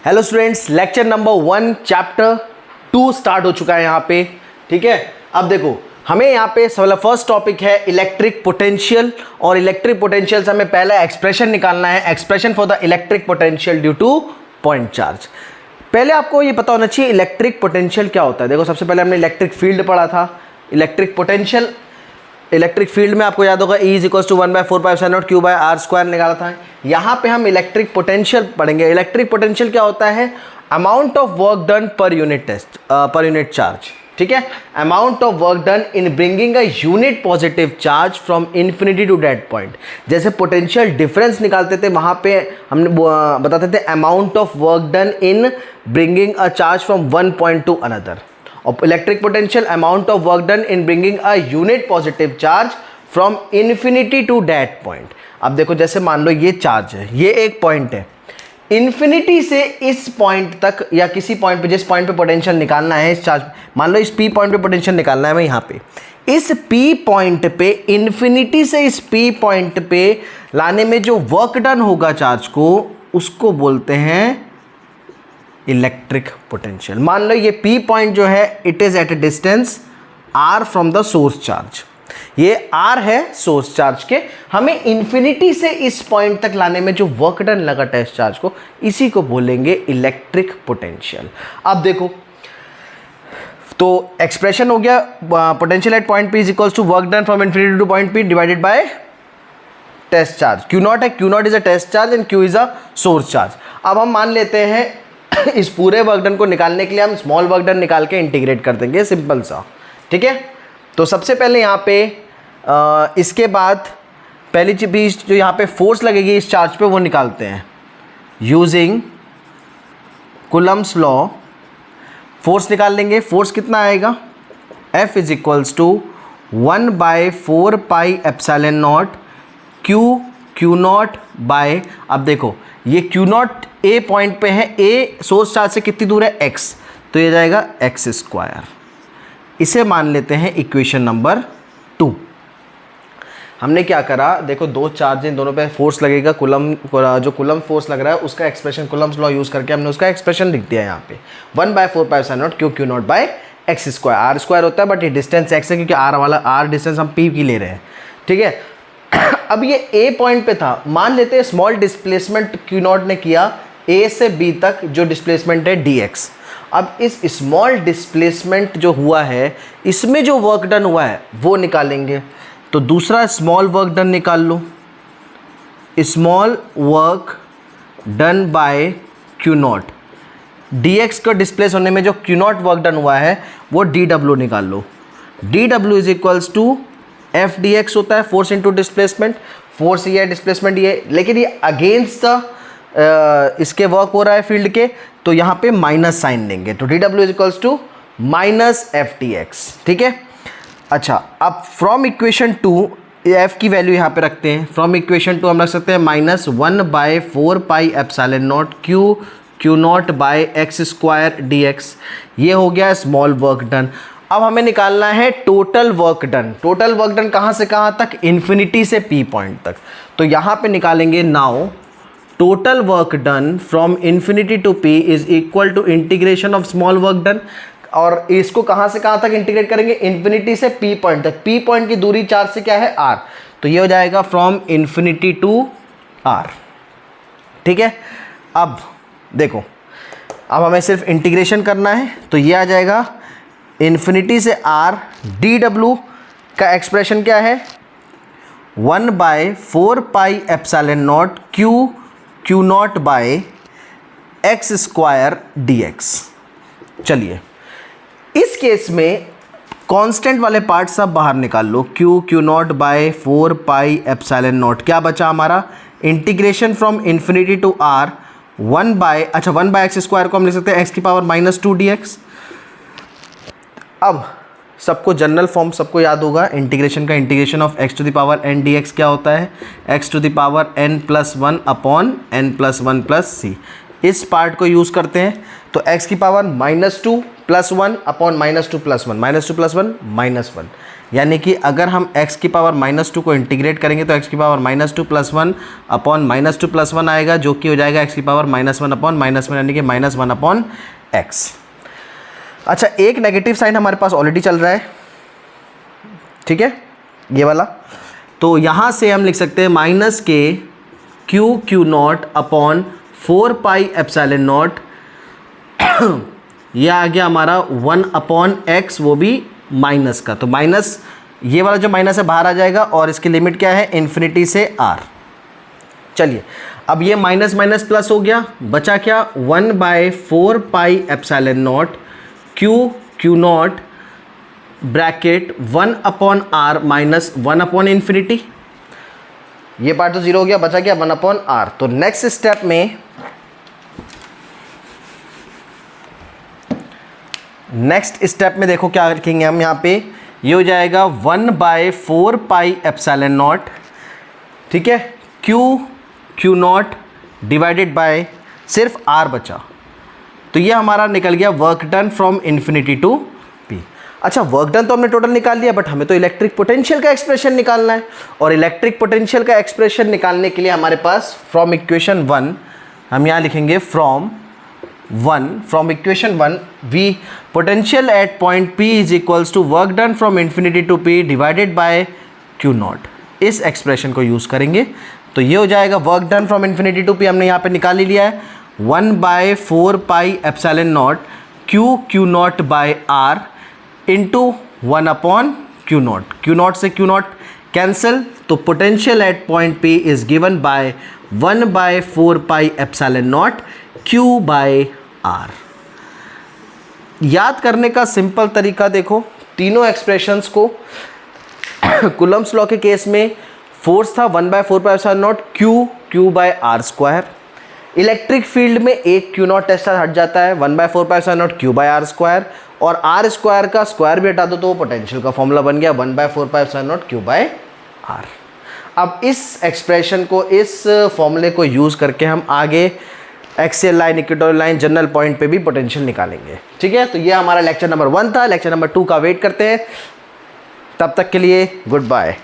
Hello students, lecture number 1 chapter 2 start हो चुका है यहाँ पे। ठीक है, अब देखो हमें यहाँ पे फर्स्ट टॉपिक है इलेक्ट्रिक पोटेंशियल, और इलेक्ट्रिक पोटेंशियल से हमें पहला एक्सप्रेशन निकालना है, expression for the electric potential due two point charge. पहले आपको ये पता होना चाहिए इलेक्ट्रिक पोटेंशियल क्या होता है। देखो सबसे पहले हमने इलेक्ट्रिक फील्ड पढ़ा था, इलेक्ट्रिक पोटेंशियल। इलेक्ट्रिक फील्ड में आपको याद होगा E = 1/4πε0 Q/r² निकाला था। यहाँ पे हम इलेक्ट्रिक पोटेंशियल पढ़ेंगे। इलेक्ट्रिक पोटेंशियल क्या होता है? Amount of work done per unit charge. ठीक है, amount of work done in bringing a unit positive charge from infinity to that point. जैसे पोटेंशियल डिफरेंस निकालते थे, वहाँ पे हमने बताते थे amount of work done in bringing a charge from one point to another. और electric potential amount of work done in bringing a unit positive charge from infinity to that point. अब देखो जैसे मान लो ये चार्ज है, ये एक point है, इन्फिनिटी से इस पॉइंट तक या किसी पॉइंट पे, जिस पॉइंट पे पोटेंशियल निकालना है इस चार्ज, मान लो इस P पॉइंट पे पोटेंशियल निकालना है मैं यहाँ पे, इस P पॉइंट पे इन्फिनिटी से इस P पॉइंट पे लाने में जो वर्क डन होगा चार्ज को, उसको बोलते हैं इलेक्ट्रिक पोटेंशियल। मान लो ये P पॉइंट जो है it is at a distance R from the source charge, ये R है सोर्स चार्ज के, हमें इन्फिनिटी से इस पॉइंट तक लाने में जो वर्क डन लगा टेस्ट चार्ज को, इसी को बोलेंगे इलेक्ट्रिक पोटेंशियल। अब देखो तो एक्सप्रेशन हो गया potential at point P is two work done from infinity to point P divided by test charge. Q0 है, Q0 is a test charge and Q is a source charge. अब हम मान लेते हैं इस पूरे वर्क डन को निकालने के लिए हम स्मॉल वर्क डन निकाल के इंटीग्रेट कर देंगे, सिंपल सा। ठीक है, तो सबसे पहले यहाँ पे इसके बाद पहली चीज जो यहाँ पे फोर्स लगेगी इस चार्ज पे वो निकालते हैं यूजिंग कूलम्स लॉ। फोर्स निकाल लेंगे। फोर्स कितना आएगा? F = 1/4πε0 Q0 बाय, अब देखो ये Q0 A पॉइंट पे है, A सोर्स चार्ज से कितनी दूर है? X, तो ये जाएगा x²। इसे मान लेते हैं इक्वेशन नंबर 2। हमने क्या करा, देखो दो चार्ज हैं, दोनों पे फोर्स लगेगा, जो कूलम फोर्स लग रहा है उसका एक्सप्रेशन कूलम्स लॉ यूज़ करके हमने उसका एक्सप्रेशन लिख दिया यहाँ पे 1/4πε0 Q0/x²। r² होता है बट ये डिस्टेंस x है क्योंकि r वाला r डिस्टेंस हम P की ले रहे हैं। ठीक है, अब ये A पॉइंट पे था, मान लेते हैं स्मॉल डिस्प्लेसमेंट Q0 ने किया A से B तक, जो डिस्प्लेसमेंट है dx। अब इस स्मॉल डिस्प्लेसमेंट जो हुआ है इसमें जो वर्क डन हुआ है वो निकालेंगे। तो दूसरा स्मॉल वर्क डन निकाल लो, small work done by Q0, dx को डिस्प्लेस होने में जो Q0 वर्क डन हुआ है वो dw निकाल लो। dw = F dx होता है, फोर्स इंटू डिस्प्लेसमेंट। फोर्स ये है, डिस्प्लेसमेंट ये, लेकिन ये अगेंस्ट द इसके वर्क हो रहा है फील्ड के, तो यहाँ पे माइनस साइन देंगे, तो dw = -F dx। ठीक है, अच्छा अब फ्रॉम इक्वेशन 2 F की वैल्यू यहाँ पे रखते हैं। फ्रॉम इक्वेशन 2 हम रख सकते हैं -1/4πε0 Q0/x² dx। ये हो गया स्मॉल वर्क डन। अब हमें निकालना है total work done. Total work done कहाँ से कहाँ तक? इन्फिनिटी से P पॉइंट तक। तो यहाँ पे निकालेंगे now total work done from infinity to P is equal to integration of small work done. और इसको कहाँ से कहाँ तक इंटीग्रेट करेंगे? इन्फिनिटी से P पॉइंट तक। P पॉइंट की दूरी चार्ज से क्या है? R, तो ये हो जाएगा फ्रॉम इन्फिनिटी टू R। ठीक है, अब देखो अब हमें सिर्फ इंटीग्रेशन करना है, तो ये आ जाएगा इन्फिनिटी से R। dw का एक्सप्रेशन क्या है? 1/4πε0 Q0/x² dx। चलिए इस केस में कांस्टेंट वाले पार्ट सब बाहर निकाल लो। Q0/4πε0 क्या बचा हमारा? Integration from infinity to R 1/x² को हम लिख सकते हैं x⁻² dx। अब सबको जनरल फॉर्म सबको याद होगा इंटीग्रेशन का, इंटीग्रेशन ऑफ x⁻n dx क्या होता है? x⁻n+1 upon n+1+c। इस पार्ट को यूज़ करते हैं, तो x⁻² +1 अपॉन -2 +1, -2 + 1 -1, यानी कि अगर हम x की पावर -2 को इंटीग्रेट करेंगे तो x की पावर -2 + 1 अपॉन -2 + 1 आएगा, जो कि हो जाएगा x की पावर -1 अपॉन -1 यानी कि -1 अपॉन x। अच्छा, एक नेगेटिव साइन हमारे पास ऑलरेडी चल रहा है, ठीक है, ये वाला। तो यहाँ से हम लिख सकते हैं -k Q0 upon 4 pi epsilon not, ये आ गया हमारा 1 अपॉन x, वो भी माइनस का। तो माइनस, ये वाला जो माइनस है बाहर आ जाएगा और इसकी लिमिट क्या है, इन्फिनिटी से r। चलिए, अब ये माइनस माइनस प्लस हो गया, बचा क्या, 1/4 pi epsilon naught Q0 bracket 1 upon r minus 1 upon infinity. ये पार्ट तो जीरो हो गया, बचा क्या 1 अपॉन r। तो नेक्स्ट स्टेप में देखो क्या लिखेंगे हम यहाँ पे, ये हो जाएगा 1/4 पाई एप्सिलॉन नॉट, ठीक है, Q0 डिवाइडेड बाय सिर्फ r बचा। तो ये हमारा निकल गया work done from infinity to p। अच्छा, वर्क डन तो हमने टोटल निकाल लिया, बट हमें तो इलेक्ट्रिक पोटेंशियल का एक्सप्रेशन निकालना है, और इलेक्ट्रिक पोटेंशियल का एक्सप्रेशन निकालने के लिए हमारे पास फ्रॉम इक्वेशन 1, हम यहाँ लिखेंगे from equation 1 V potential at point p is equals to work done from infinity to p divided by Q0। इस एक्सप्रेशन को यूज़ करेंगे, तो ये हो जाएगा work done from infinity to p, हमने यहाँ पे निकाल ही लिया है, 1/4 pi epsilon naught Q0 by r into 1 upon Q0 से Q0 कैंसिल, तो potential at point P is given by 1/4 pi epsilon naught Q by r। याद करने का सिंपल तरीका देखो, तीनों एक्सप्रेशंस को कूलम्ब्स लॉ के केस में फोर्स था 1/4 pi epsilon naught Q by r square, electric field में एक Q0 टेस्टा हट जाता है 1/4 pi epsilon naught Q by r square, और r स्क्वायर का स्क्वायर भी हटा दो तो वो पोटेंशियल का फॉर्मूला बन गया 1/4 pi epsilon naught Q by r। अब इस एक्सप्रेशन को, इस फॉर्मूले को यूज़ करके हम आगे axial line, equatorial line, general point पे भी पोटेंशियल निकालेंगे, ठीक है। तो ये हमारा लेक्चर नंबर 1 था। लेक्चर नंबर 2 का वेट करते हैं, तब तक के लिए गुड बाय।